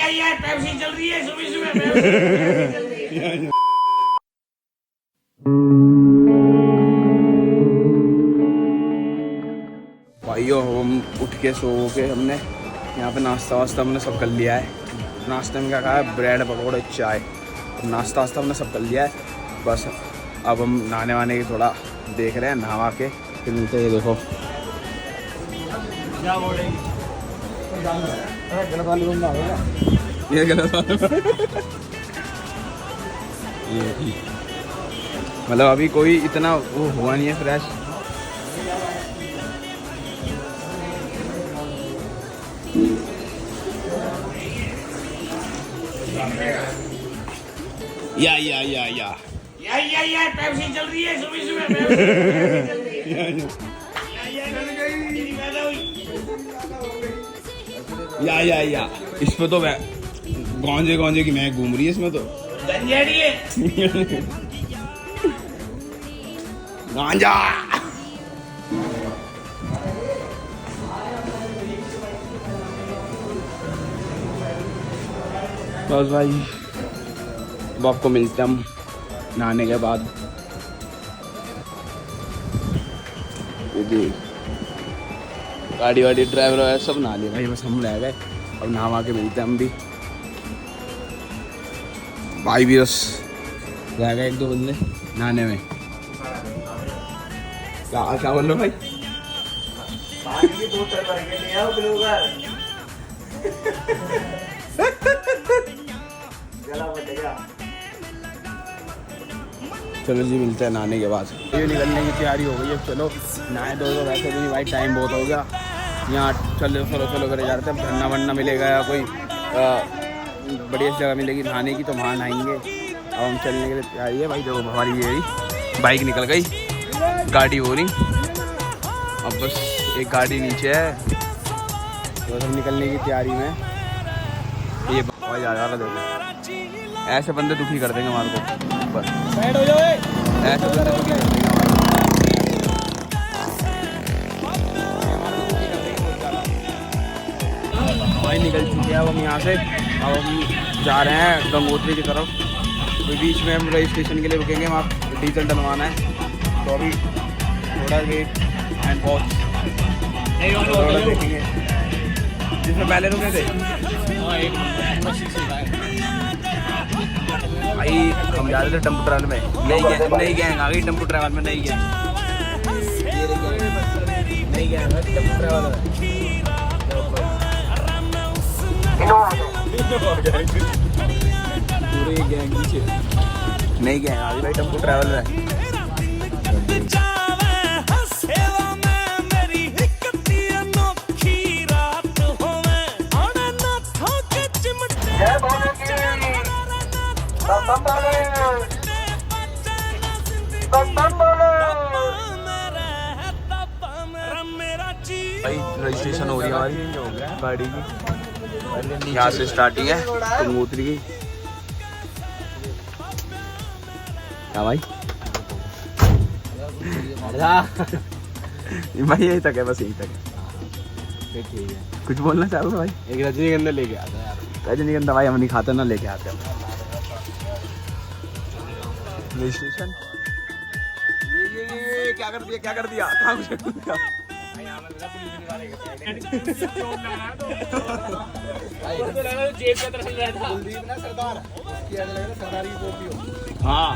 यार पेप्सी चल रही है सुबह सुबह पेप्सी चल रही है। भाइयों हम उठ के सो के हमने यहाँ पे नाश्ता वास्ता हमने सब कर लिया है। नाश्ते में क्या खाया, ब्रेड पकौड़े चाय। नाश्ता वास्ता हमने सब कर लिया है। बस अब हम नहाने वाने की थोड़ा देख रहे हैं, नहा के फिर मिलते हैं। ये देखो ये गलत मतलब अभी कोई इतना वो हुआ नहीं है फ्रेश। यार पेप्सी चल रही है सुबह सुबह पेप्सी चल रही है। या इसमें तो गौंजे की मैं घूम रही है इसमें तो गंजेड़ी है गांजा। बस भाई अब आपको मिलते हैं हम नहाने के बाद। गाड़ी वाड़ी ड्राइवर वगैरह सब नहा लिए भाई, बस हम रह गए। अब नहा के मिलते हैं हम भी। भाई भी बस रह गए एक दो बंदे नहाने में। क्या बोल रहे हो भाई? चलो जी मिलते हैं नहाने के बाद। ये निकलने की तैयारी हो गई है। चलो नहाए दो वैसे भी भाई टाइम बहुत हो गया। यहाँ चलो करे जा रहे थे। झरना वरना मिलेगा या कोई बढ़िया जगह मिलेगी नहाने की तो वहाँ नहाएंगे। अब हम चलने के लिए तैयारी है भाई। देखो हमारी ये बाइक निकल गई, गाड़ी हो रही। अब बस एक गाड़ी नीचे है, बस हम निकलने की तैयारी में। ये भाई आ रहा देखो, ऐसे बंदे दुखी कर देंगे हमारे को। बस बैठ हो जाओ, ऐसे बंदे दुखी कर देंगे भाई। निकल चुके हैं अब हम यहाँ से। अब हम जा रहे हैं गंगोत्री की तरफ। तो बीच में हम रजिस्ट्रेशन के लिए रुकेंगे, वहाँ डीजल डलवाना है। तो अभी थोड़ा वेट एंड वॉच देखेंगे जिसमें पहले रुके थे भाई। हम जा रहे थे टेम्पो ट्रैवल में, नहीं गए आ गई टेम्पो ट्रैवल में, नहीं गए टेम्पो ट्रैवल में। पूरे गैंग नीचे नहीं गए आ गई भाई टेम्पो ट्रैवल में। भाई रजिस्ट्रेशन हो रही है हमारी गाड़ी की। यहाँ से स्टार्टिंग है गंगोत्री की। क्या भाई? भाई यही तक है, बस यही तक है। ठीक है, कुछ बोलना चाहोगे भाई? एक रजनीगंधा लेके आता है यार। रजनीगंधा भाई हम नहीं खाते ना, लेके आते हैं रजिस्ट्रेशन। ये क्या कर दिया कहाँ कुछ कर दिया? हाँ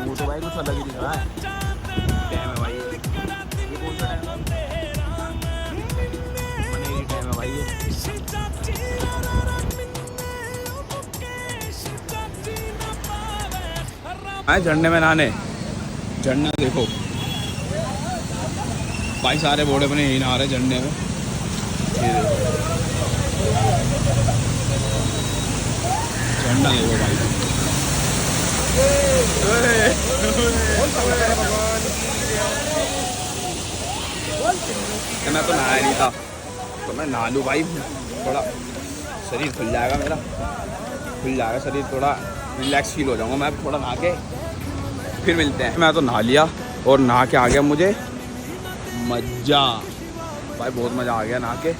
वो तो भाई कुछ अलग ही दिख रहा है। टाइम है भाई, ये कौन सा टाइम है भाई? ये आए झरने में नहाने। झरना देखो भाई, सारे बोड़े बने यही नहा रहे झरने में। झरना देखो भाई। मैं तो नहाया नहीं था, तो मैं नहा लूँ भाई। थोड़ा शरीर खुल जाएगा मेरा, खुल जाएगा शरीर थोड़ा। रिलैक्स फील हो जाऊँगा मैं। अब थोड़ा नहा के फिर मिलते हैं। मैं तो नहा लिया और नहा के आ गया, मुझे मज़ा भाई, बहुत मज़ा आ गया नहा के।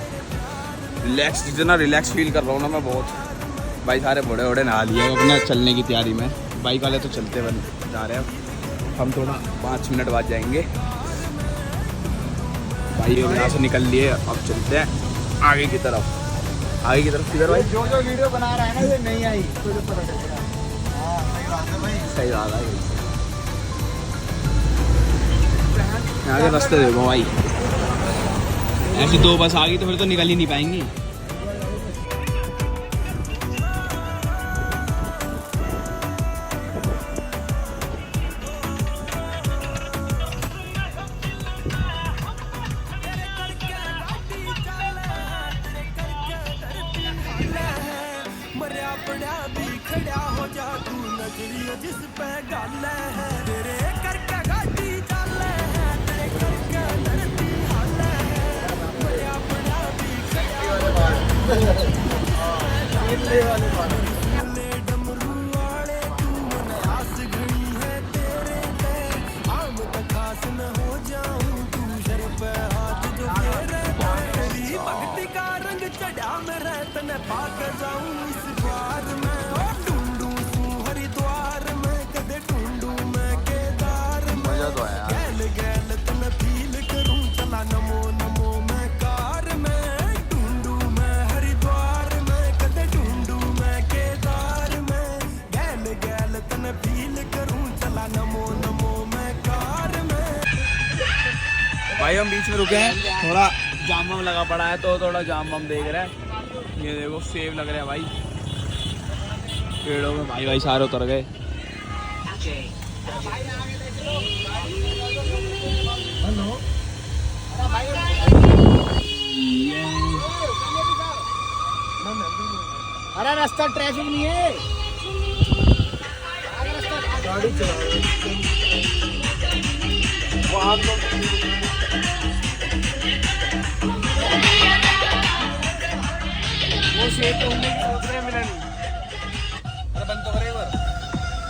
रिलैक्स, जितना रिलैक्स फील कर रहा हूँ ना मैं बहुत भाई। सारे बड़े बड़े नहा लिए अपना चलने की तैयारी में। बाइक वाले तो चलते बन जा रहे हैं, हम थोड़ा 5 मिनट बाद जाएंगे भाई। यहाँ से निकल लिए, अब चलते हैं आगे की तरफ। आगे की तरफ किधर भाई? जो वीडियो बना रहा है ना ये नहीं आई तो जो पता चल रहा है। हाँ सही बात है भाई, सही बात है। यहाँ के रास्ते देखो भाई, ऐसी 2 बस आ गई तो फिर तो निकल ही नहीं पाएंगी। मजा तो आया। भाई हम बीच में रुके हैं, थोड़ा जाम वाम लगा पड़ा है तो थोड़ा जाम वाम देख रहे हैं। ये देखो सेब लग रहे हैं भाई पेड़ों में। भाई भाई सारे उतर गए। अरे रास्ता ट्रैफिक नहीं है, गाड़ी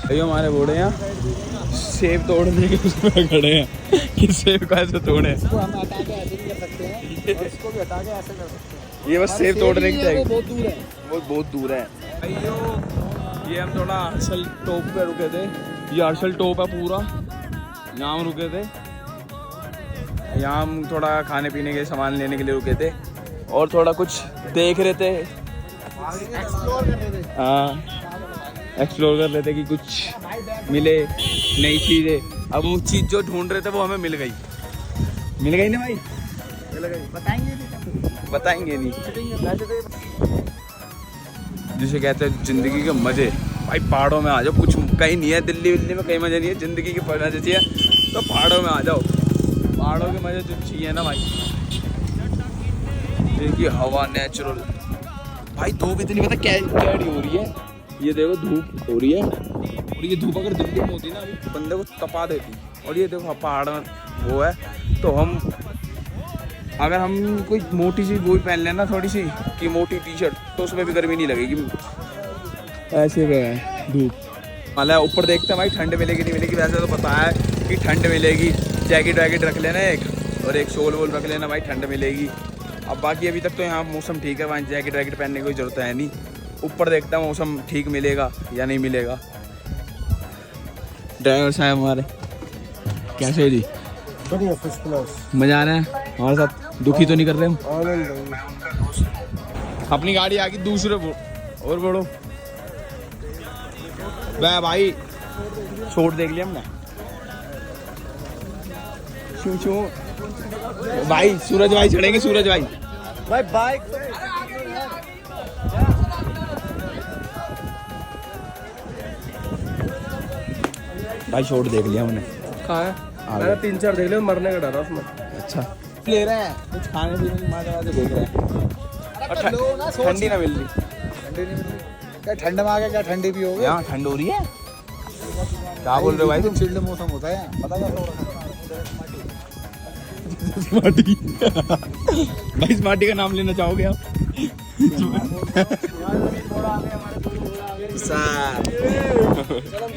भैया हमारे बूढ़े यहाँ सेब तोड़ने के उसमें खड़े हैं कि सेब कैसे तोड़े। इसको हम हटा के ऐसे भी कर सकते हैं और इसको भी हटा के ऐसे कर सकते हैं। ये बस सेब तोड़ने की वो बहुत दूर है, वो बहुत दूर है। ये हम थोड़ा हर्षल टॉप पे रुके थे। ये हर्षल टॉप है पूरा, यहाँ हम रुके थे। यहाँ हम थोड़ा खाने पीने के सामान लेने के लिए रुके थे और थोड़ा कुछ देख रहे थे। हाँ एक्सप्लोर कर रहे थे कि कुछ मिले नई चीज़ें। अब वो चीज़ जो ढूंढ रहे थे वो हमें मिल गई ना भाई? बताएंगे नहीं। जिसे कहते हैं ज़िंदगी के मज़े। भाई पहाड़ों में आ जाओ, कुछ कहीं नहीं है दिल्ली में कहीं मज़े नहीं है। ज़िंदगी के मज़े चाहिए तो पहाड़ों में आ जाओ। पहाड़ों के मज़े जो चाहिए ना भाई, देखिए हवा नेचुरल। भाई धूप इतनी पता कैडी हो रही है, ये देखो धूप हो रही है। और ये धूप अगर दिल्ली में होती ना अभी बंदे को तपा देती। और ये देखो पहाड़ में वो है तो हम अगर हम कोई मोटी सी वो पहन लेना थोड़ी सी कि मोटी टी शर्ट तो उसमें भी गर्मी नहीं लगेगी। ऐसे है धूप मतलब ऊपर देखते हैं भाई ठंड मिलेगी नहीं मिलेगी। वैसे तो पता है कि ठंड मिलेगी, जैकेट वैकेट रख लेना एक और एक शॉल वोल रख लेना भाई, ठंड मिलेगी। अब बाकी अभी तक तो यहाँ मौसम ठीक है, वहाँ जैकेट वैकेट पहनने की कोई ज़रूरत है नहीं। ऊपर देखता हूँ मौसम ठीक मिलेगा या नहीं मिलेगा। ड्राइवर साहब हमारे कैसे जी? बढ़िया फर्स्ट क्लास। मज़ा आ रहा है हमारे साथ? दुखी तो नहीं कर रहे हम? अपनी गाड़ी आ गई दूसरे और बढ़ो भाई। छोड़ देख लिया हमने। भाई सूरज भाई चढ़ेंगे, सूरज भाई। भाई बाइक भाई शॉट देख लिया हमने। कहाँ है? मैंने 3-4 देख लिया, मरने का डर है उसमें। अच्छा ले रहे हैं कुछ खाने पीने की मात्रा से देख रहे हैं। ठंडी ना मिल रही, क्या ठंड में आ गया, क्या ठंडी भी हो गई। यहाँ ठंड हो रही है। क्या बोल रहे हो भाई तुम? चिल्ड मौसम होता है पता क्या? स्मार्टी भाई स्मार्टी का नाम लेना चाहोगे आप?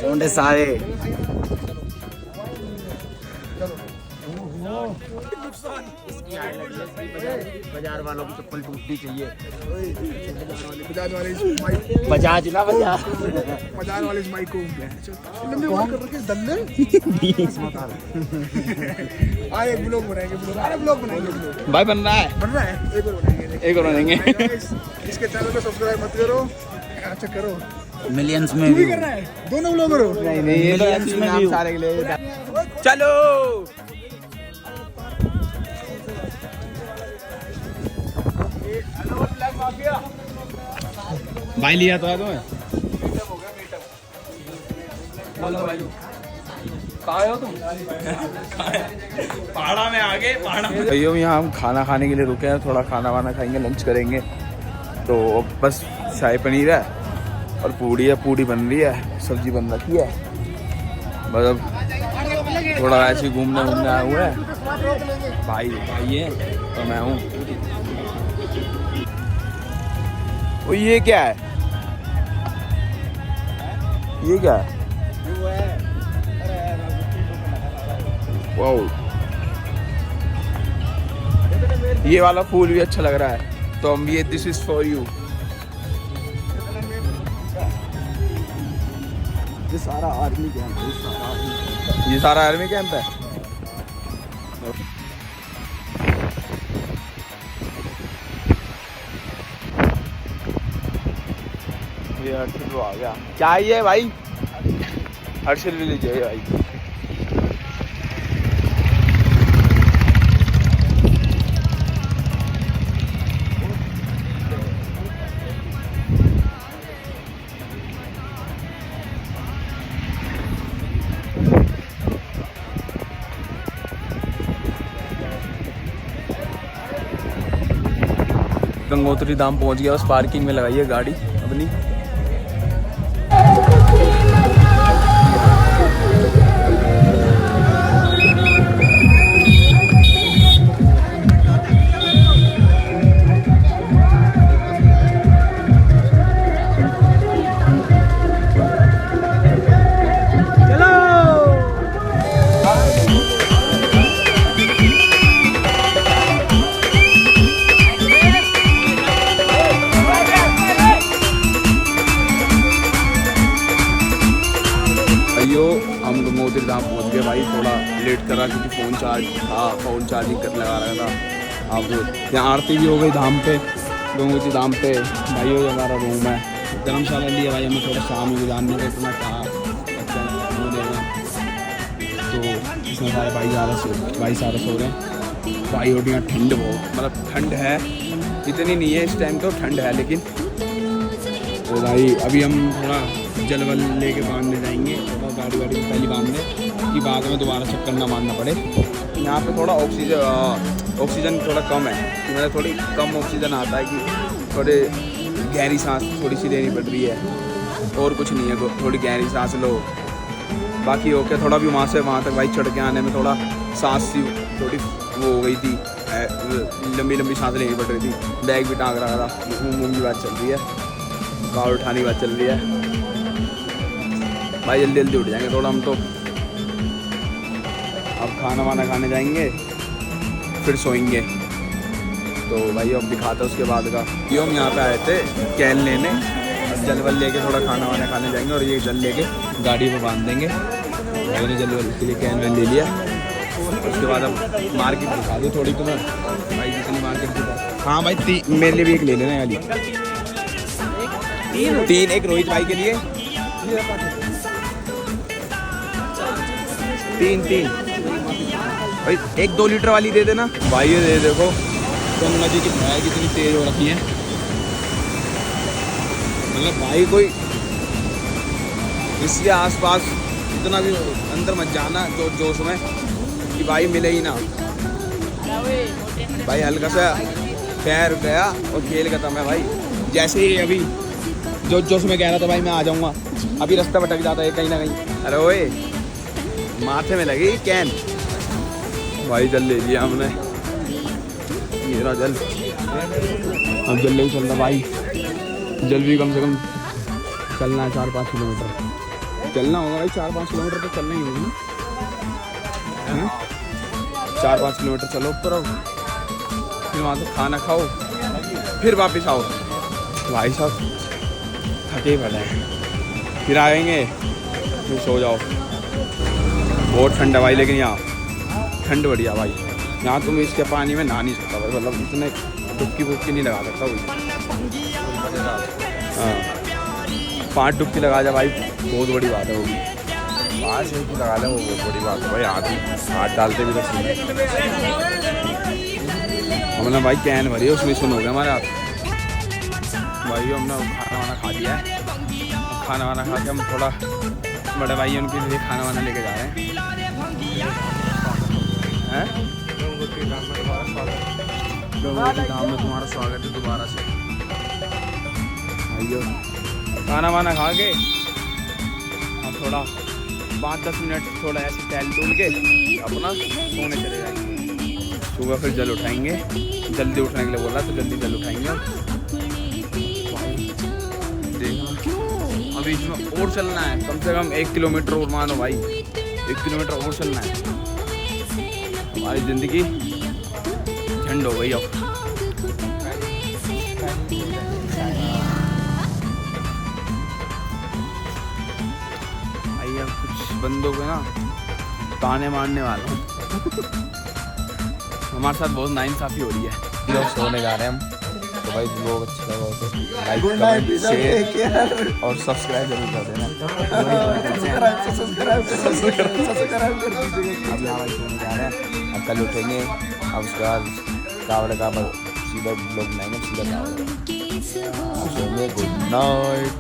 मुंडे सारे बाजार वालों की चप्पल टूटनी चाहिए। बजाज वाले बजाज ना बजाज बजाज वाले इस माइक को लंबे बाल कर रखे दल्ले आ एक ब्लॉग बनाएंगे ब्लॉग बनाएंगे भाई बन रहा है बन रहा है एक और बनाएंगे इसके चैनल को सब्सक्राइब मत करो अच्छा करो मिलियंस में तू भी कर रहा है दोनों ब्लॉग करो नहीं नहीं ये Millions में नाम view। सारे के लिए चलो भाई लिया तो है तुम्हें पहाड़ा में आगे पहाड़ा भैया यहाँ हम खाना खाने के लिए रुके हैं थोड़ा खाना वाना खाएंगे लंच करेंगे तो बस शाही पनीर है और पूड़ी है पूड़ी बन रही है सब्जी बन रखी है मतलब थोड़ा ऐसे ही घूमने आया हुआ है भाई है तो मैं हूँ वो ये क्या है ये क्या है वाओ ये वाला फूल भी अच्छा लग रहा है तो हम ये दिस इज फॉर यू ये सारा आर्मी कैंप है ये सारा आर्मी कैंप है ये हर्षिल तो आ गया क्या है भाई हर्षिल भी लीजिए भाई गंगोत्री धाम पहुंच गया बस पार्किंग में लगाई है गाड़ी अपनी हम गंगोत्री धाम पहुंच गए भाई थोड़ा लेट करा क्योंकि फ़ोन चार्जिंग कर लगा रहा था अब यहाँ आरती भी हो गई धाम पे गंगोत्री धाम पे भाई हो हमारा रूम है धर्मशाला लिया भाई हमें थोड़ा शाम में गुजारने का इतना कहा तो इसमें सारे भाई सारे सो रहे हैं भाई और यहाँ ठंड बहुत मतलब ठंड है इतनी नहीं है इस टाइम तो ठंड है लेकिन तो भाई अभी हम थोड़ा जलवल लेके बांधने जाएंगे थोड़ा गाड़ी वाड़ी पहले बांधने कि बाद में दोबारा चक्कर ना मारना पड़े यहाँ पे थोड़ा ऑक्सीजन थोड़ा कम है कि मतलब थोड़ी कम ऑक्सीजन आता है कि थोड़े गहरी सांस थोड़ी सी लेनी पड़ रही है और कुछ नहीं है थोड़ी गहरी सांस लो बाकी ओके थोड़ा भी वहाँ से वहाँ तक भाई चढ़ के आने में थोड़ा सांस सी थोड़ी वो हो गई थी लंबी सांस लेनी पड़ रही थी बैग भी टांग रहा था मुँह की बात चल रही है कार उठाने की बात चल रही है भाई जल्दी उठ जाएंगे थोड़ा हम तो अब खाना वाना खाने जाएंगे फिर सोएंगे तो भाई अब दिखाता उसके बाद का ये हम यहाँ पे आए थे कैन लेने जल वल लेके थोड़ा खाना वाना खाने जाएंगे और ये जल लेके गाड़ी में बांध देंगे मैंने जल वल के लिए कैन वैन ले लिया उसके बाद अब मार्केट दिखा दूँ थोड़ी तुम्हें भाई जितनी मार्केट दिखा हाँ भाई मेरे लिए भी एक ले लेना वाली तीन एक रोहित भाई के लिए तीन भाई एक 2 लीटर वाली दे देना भाई ये दे देखो गंगा जी की भैंस कितनी तेज हो रखी है मतलब भाई कोई इसके आसपास इतना भी अंदर मत जाना जोश में कि भाई मिले ही ना भाई हल्का सा पैर गया और खेल खत्म है भाई जैसे ही अभी जोश में कह रहा था भाई मैं आ जाऊंगा अभी रास्ता भटक जाता है कहीं ना कहीं अरे ओए माथे में लगी कैन भाई जल ले लिया हमने मेरा जल अब जल ले चल रहा भाई जल भी कम से कम चलना है 4-5 किलोमीटर चलना होगा भाई। 4-5 किलोमीटर तो चलना ही होगा ना। 4-5 किलोमीटर चलो ऊपर आओ, फिर वहाँ से खाना खाओ, फिर वापस आओ। भाई साहब थके पड़े हैं, फिर आएंगे फिर सो जाओ। बहुत ठंडा भाई, लेकिन यहाँ ठंड बढ़िया भाई। यहाँ तुम इसके पानी में नहा नहीं सकता भाई, मतलब इतने डुबकी वुबकी नहीं लगा सकता भाई। हाँ 5 डुबकी लगा जा भाई, बहुत बड़ी बात है वो भी। 5 एक लगा लें वो बहुत बड़ी बात है भाई। हाथ डालते भी तो सुन हमने भाई कैन भरी है, उसमें सुन हो गया हमारे हाथ भाई। हमने खाना वाना खा लिया है, खाना वाना खा के हम थोड़ा बड़े भाई उनके लिए खाना वाना लेके जा रहे हैं। लोगों के काम में तुम्हारा स्वागत है दोबारा से भाइयों। खाना वाना खा के हम थोड़ा 5-10 मिनट थोड़ा ऐसे टहल टूल के अपना सोने चले जाएंगे। सुबह फिर जल उठाएंगे, जल्दी उठने के लिए बोला तो जल्दी जल उठाएंगे। देखना अभी इसमें और चलना है, कम से कम 1 किलोमीटर और मानो भाई, 1 किलोमीटर और चलना है। हमारी ज़िंदगी झंड हो गई अब। कुछ बंदों को ना ताने मारने वाला हूँ। हमारे साथ बहुत नाइंसाफ़ी हो रही है। लोग सोने जा रहे हैं हम, तो भाई लोग अच्छा लगा तो लाइक कमेंट शेयर और सब्सक्राइब जरूर कर देना। सब्सक्राइब कर दीजिएगा। अब यहाँ भाई सोने जा रहे हैं, अब कल उठेंगे, अब उसके बाद कावड़ का सीधा ब्लॉग बनाएंगे, सीधा कावड़। Good night.